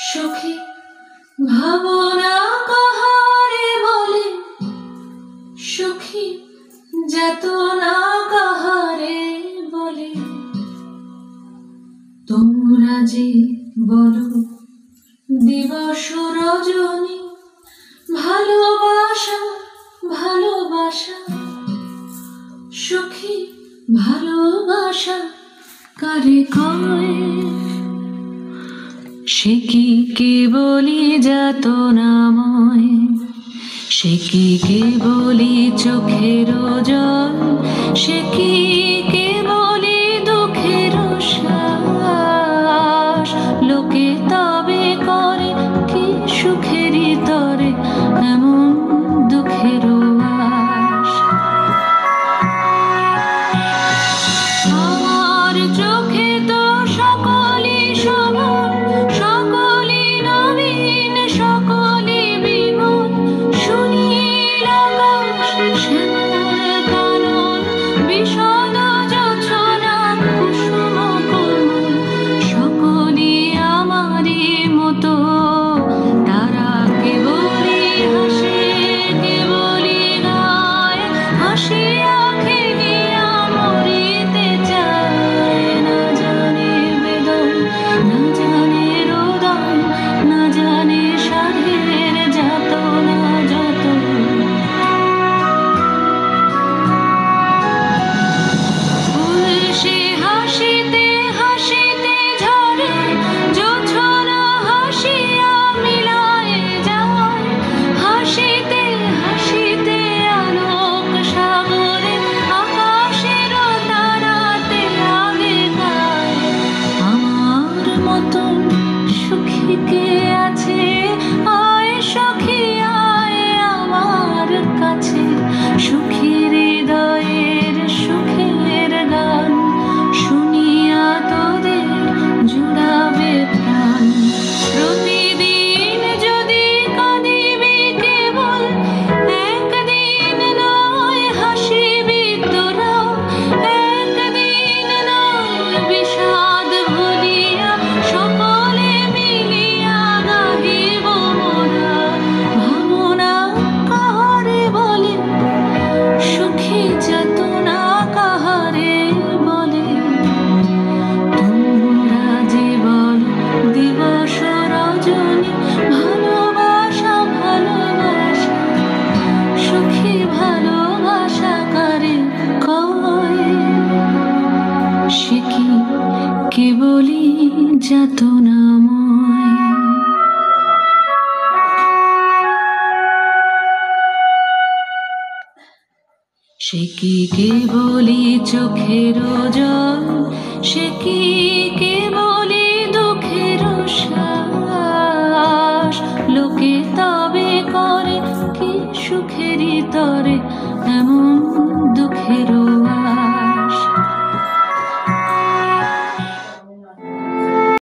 সুখী ভাবনা কাহারে বলে, সুখী যাতনা কাহারে বলে। তোমরা যে বলো দিবস রজনী, ভালোবাসা ভালোবাসা। সুখী ভালোবাসা কারে কয়? সে কি কেবলি যাতনাময়, সে কি কেবলি চোখের জল, সে কি কেবলি দুঃখের শ্বাস। লোকে তবে করে কি সুখেরই তরে এমন দুঃখের আশ। আমার চোখে তো সকলই সমান, সকলই নবীন, সকলই বিমল। সুনীল আকাশ, শ্যামল কানন, বিশদ জোছনা, কুসুম কোমল। সকলই আমারই মতো, তারা কেবলই হাসে, কেবলই গায়। হাসিয়া খেলিয়া মরিতে চায়, না জানে বেদন, না জানে রোদন, না জানে সাধের যাতনা যত। ফুল সে হাসিতে হাসিতে ঝরে, জোছনা হাসিয়া মিলায় যায়। হাসিতে হাসিতে আলোক সাগরে, আকাশের তারাতে আগে গায়। আমার মতন সুখী কে আছে? আয় সখী আয় আমার কাছে। সুখীর হৃদয়ের সুখের গান শুনিয়া তোদের জুড়াবে প্রাণ। প্রতিদিন যদি কাঁদিবি কেবল, একদিন নয় হাসিবি তোরা। একদিন নয় বিষাদ ভুলিয়া, সকলে মিলিয়া গাহিব মোরা। ভাবনা কাহারে বলে, সুখী যাতনা কাহারে বলে। তোমরা যে বলো দিবস রজনী, ভালোবাসা ভালোবাসা। সুখী ভালোবাসা কারে কয়? সে কি কেবলি যাতনাময়। সে কি কেবলি চোখের জল, সে কি কেবলি দুঃখের শ্বাস। লোকে তবে করে কি সুখেরই তরে এমন দুঃখের